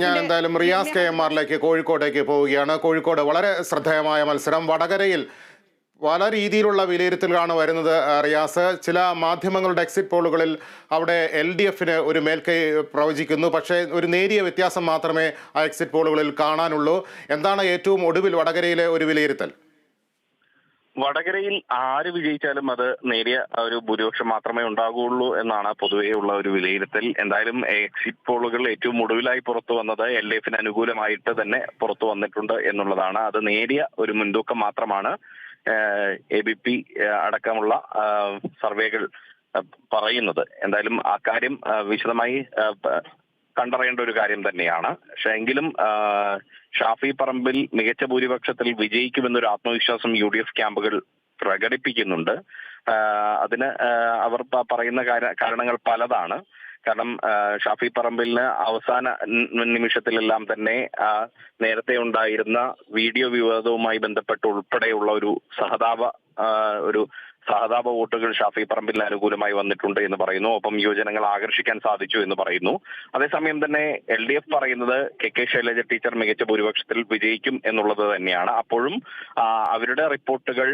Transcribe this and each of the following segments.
ഞാൻ എന്തായാലും റിയാസ് KM-ലേക്ക് കോഴിക്കോട്ടേക്ക് പോവുകയാണ്. കോഴിക്കോട് വളരെ ശ്രദ്ധേയമായ മത്സരം. വടകരയിൽ പല രീതിയിലുള്ള വിലയിരുത്തലാണ് വരുന്നത്. റിയാസ്, ചില മാധ്യമങ്ങളുടെ എക്സിറ്റ് പോളുകളിൽ അവിടെ LDFന് ഒരു മേൽക്കൈ പ്രവചിക്കുന്നു. പക്ഷേ ഒരു നേരിയ വ്യത്യാസം മാത്രമേ ആ എക്സിറ്റ് പോളുകളിൽ കാണാനുള്ളൂ. എന്താണ് ഏറ്റവും ഒടുവിൽ വടകരയിലെ ഒരു വിലയിരുത്തൽ? വടകരയിൽ ആര് വിജയിച്ചാലും അത് നേരിയ ഒരു ഭൂരിപക്ഷം മാത്രമേ ഉണ്ടാകുള്ളൂ എന്നാണ് പൊതുവെയുള്ള ഒരു വിലയിരുത്തൽ. എന്തായാലും എക്സിറ്റ് പോളുകൾ ഏറ്റവും ഒടുവിലായി പുറത്തു വന്നത് LDFന് അനുകൂലമായിട്ട് തന്നെ പുറത്തു വന്നിട്ടുണ്ട് എന്നുള്ളതാണ്. അത് നേരിയ ഒരു മുൻതൂക്കം മാത്രമാണ് ABP അടക്കമുള്ള സർവേകൾ പറയുന്നത്. എന്തായാലും ആ കാര്യം വിശദമായി കണ്ടറിയേണ്ട ഒരു കാര്യം തന്നെയാണ്. പക്ഷെ എങ്കിലും ഷാഫി പറമ്പിൽ മികച്ച ഭൂരിപക്ഷത്തിൽ വിജയിക്കുമെന്നൊരു ആത്മവിശ്വാസം UDF ക്യാമ്പുകൾ പ്രകടിപ്പിക്കുന്നുണ്ട്. അതിന് അവർ പറയുന്ന കാരണങ്ങൾ പലതാണ്. കാരണം ഷാഫി പറമ്പിലിന് അവസാന നിമിഷത്തിലെല്ലാം തന്നെ നേരത്തെ ഉണ്ടായിരുന്ന വീഡിയോ വിവാദവുമായി ബന്ധപ്പെട്ട് ഉൾപ്പെടെയുള്ള ഒരു സഹതാപ വോട്ടുകൾ ഷാഫി പറമ്പിലിന് അനുകൂലമായി വന്നിട്ടുണ്ട് എന്ന് പറയുന്നു. ഒപ്പം യുവജനങ്ങൾ ആകർഷിക്കാൻ സാധിച്ചു എന്ന് പറയുന്നു. അതേസമയം തന്നെ LDF പറയുന്നത് KK ശൈലജ ടീച്ചർ മികച്ച ഭൂരിപക്ഷത്തിൽ വിജയിക്കും എന്നുള്ളത് തന്നെയാണ്. അപ്പോഴും അവരുടെ റിപ്പോർട്ടുകൾ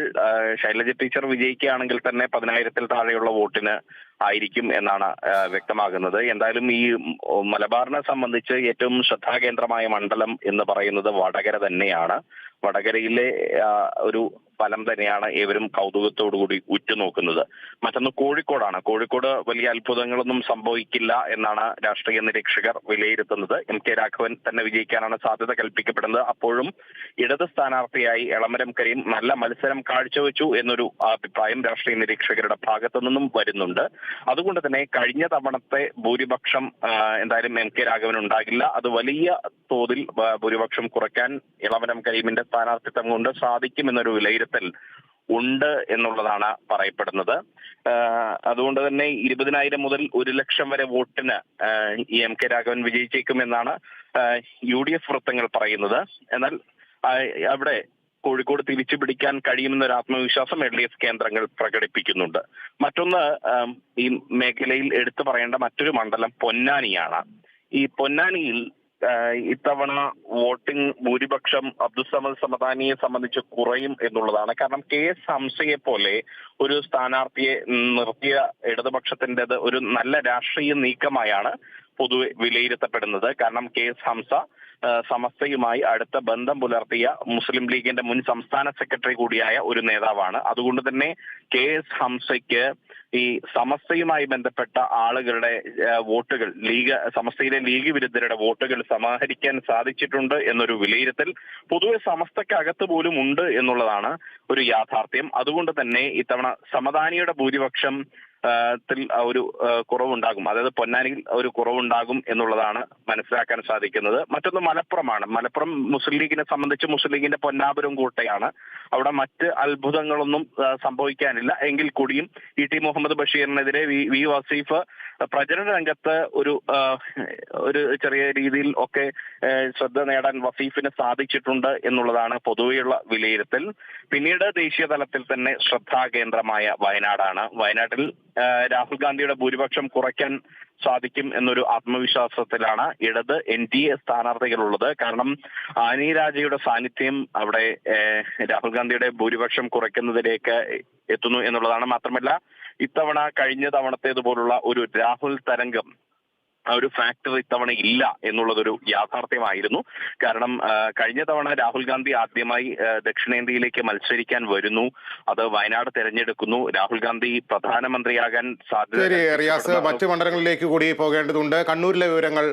ശൈലജ ടീച്ചർ വിജയിക്കുകയാണെങ്കിൽ തന്നെ 10,000-ൽ താഴെയുള്ള വോട്ടിന് ആയിരിക്കും എന്നാണ് വ്യക്തമാകുന്നത്. എന്തായാലും ഈ മലബാറിനെ സംബന്ധിച്ച് ഏറ്റവും ശ്രദ്ധാകേന്ദ്രമായ മണ്ഡലം എന്ന് പറയുന്നത് വടകര തന്നെയാണ്. വടകരയിലെ ഒരു ഫലം തന്നെയാണ് ഏവരും കൗതുകത്തോടുകൂടി ഉറ്റുനോക്കുന്നത്. മറ്റൊന്ന് കോഴിക്കോടാണ്. കോഴിക്കോട് വലിയ അത്ഭുതങ്ങളൊന്നും സംഭവിക്കില്ല എന്നാണ് രാഷ്ട്രീയ നിരീക്ഷകർ വിലയിരുത്തുന്നത്. MK രാഘവൻ തന്നെ വിജയിക്കാനാണ് സാധ്യത കൽപ്പിക്കപ്പെടുന്നത്. അപ്പോഴും ഇടത് സ്ഥാനാർത്ഥിയായി എളമരം കരീം നല്ല മത്സരം കാഴ്ചവെച്ചു എന്നൊരു അഭിപ്രായം രാഷ്ട്രീയ നിരീക്ഷകരുടെ ഭാഗത്തു നിന്നും വരുന്നുണ്ട്. അതുകൊണ്ട് തന്നെ കഴിഞ്ഞ തവണത്തെ ഭൂരിപക്ഷം എന്തായാലും MK രാഘവൻ ഉണ്ടാകില്ല. അത് വലിയ തോതിൽ ഭൂരിപക്ഷം കുറയ്ക്കാൻ എളമരം കരീമിന്റെ സ്ഥാനാർത്ഥിത്വം കൊണ്ട് സാധിക്കുമെന്നൊരു വിലയിരുത്തൽ ഉണ്ട് എന്നുള്ളതാണ് പറയപ്പെടുന്നത്. അതുകൊണ്ട് തന്നെ 20,000 മുതൽ 1,00,000 വരെ വോട്ടിന് ഈ MK രാഘവൻ വിജയിച്ചേക്കുമെന്നാണ് UDF വൃത്തങ്ങൾ പറയുന്നത്. എന്നാൽ അവിടെ കോഴിക്കോട് തിരിച്ചു പിടിക്കാൻ കഴിയുമെന്നൊരു ആത്മവിശ്വാസം LDF കേന്ദ്രങ്ങൾ പ്രകടിപ്പിക്കുന്നുണ്ട്. മറ്റൊന്ന്, ഈ മേഖലയിൽ എടുത്തു പറയേണ്ട മറ്റൊരു മണ്ഡലം പൊന്നാനിയാണ്. ഈ പൊന്നാനിയിൽ ഇത്തവണ വോട്ടിംഗ് ഭൂരിപക്ഷം അബ്ദുസ്സമദ് സമദാനിയെ സംബന്ധിച്ച് കുറയും എന്നുള്ളതാണ്. കാരണം KS ഹംസയെ പോലെ ഒരു സ്ഥാനാർത്ഥിയെ നിർത്തിയ ഇടതുപക്ഷത്തിൻ്റെത് ഒരു നല്ല രാഷ്ട്രീയ നീക്കമായാണ് പൊതുവെ വിലയിരുത്തപ്പെടുന്നത്. കാരണം KS ഹംസ സമസ്തയുമായി അടുത്ത ബന്ധം പുലർത്തിയ മുസ്ലിം ലീഗിന്റെ മുൻ സംസ്ഥാന സെക്രട്ടറി കൂടിയായ ഒരു നേതാവാണ്. അതുകൊണ്ട് തന്നെ KS ഹംസയ്ക്ക് ഈ സമസ്തയുമായി ബന്ധപ്പെട്ട ആളുകളുടെ വോട്ടുകൾ, സമസ്തയിലെ ലീഗ് വിരുദ്ധരുടെ വോട്ടുകൾ സമാഹരിക്കാൻ സാധിച്ചിട്ടുണ്ട് എന്നൊരു വിലയിരുത്തൽ പൊതുവെ സമസ്തക്കകത്ത് പോലും ഉണ്ട് എന്നുള്ളതാണ് ഒരു യാഥാർത്ഥ്യം. അതുകൊണ്ട് തന്നെ ഇത്തവണ സമദാനിയുടെ ഭൂരിപക്ഷം ഒരു കുറവുണ്ടാകും, അതായത് പൊന്നാനിയിൽ ഒരു കുറവുണ്ടാകും എന്നുള്ളതാണ് മനസ്സിലാക്കാൻ സാധിക്കുന്നത്. മറ്റൊന്ന് മലപ്പുറമാണ്. മലപ്പുറം മുസ്ലിം ലീഗിനെ സംബന്ധിച്ച് മുസ്ലിം ലീഗിന്റെ പൊന്നാപുരം കോട്ടയാണ്. അവിടെ മറ്റ് അത്ഭുതങ്ങളൊന്നും സംഭവിക്കാനില്ല. എങ്കിൽ കൂടിയും ET മുഹമ്മദ് ബഷീറിനെതിരെ വി വസീഫ് പ്രചരണ രംഗത്ത് ഒരു ചെറിയ രീതിയിൽ ഒക്കെ ശ്രദ്ധ നേടാൻ വസീഫിന് സാധിച്ചിട്ടുണ്ട് എന്നുള്ളതാണ് പൊതുവെയുള്ള വിലയിരുത്തൽ. പിന്നീട് ദേശീയ തലത്തിൽ തന്നെ ശ്രദ്ധാകേന്ദ്രമായ വയനാടാണ്. വയനാട്ടിൽ രാഹുൽ ഗാന്ധിയുടെ ഭൂരിപക്ഷം കുറയ്ക്കാൻ സാധിക്കും എന്നൊരു ആത്മവിശ്വാസത്തിലാണ് ഇടത് NDA സ്ഥാനാർത്ഥികളുള്ളത്. കാരണം ആനി രാജയുടെ സാന്നിധ്യം അവിടെ രാഹുൽ ഗാന്ധിയുടെ ഭൂരിപക്ഷം കുറയ്ക്കുന്നതിലേക്ക് എത്തുന്നു എന്നുള്ളതാണ്. മാത്രമല്ല ഇത്തവണ കഴിഞ്ഞ തവണത്തേതുപോലുള്ള ഒരു രാഹുൽ തരംഗം, ആ ഒരു ഫാക്ടർ ഇത്തവണ ഇല്ല എന്നുള്ളതൊരു യാഥാർത്ഥ്യമായിരുന്നു. കാരണം കഴിഞ്ഞ തവണ രാഹുൽ ഗാന്ധി ആദ്യമായി ദക്ഷിണേന്ത്യയിലേക്ക് മത്സരിക്കാൻ വരുന്നു. അത് വയനാട് തെരഞ്ഞെടുക്കുന്നു. രാഹുൽ ഗാന്ധി പ്രധാനമന്ത്രിയാകാൻ സാധ്യത. മറ്റു മണ്ഡലങ്ങളിലേക്ക് കൂടി പോകേണ്ടതുണ്ട്. കണ്ണൂരിലെ വിവരങ്ങൾ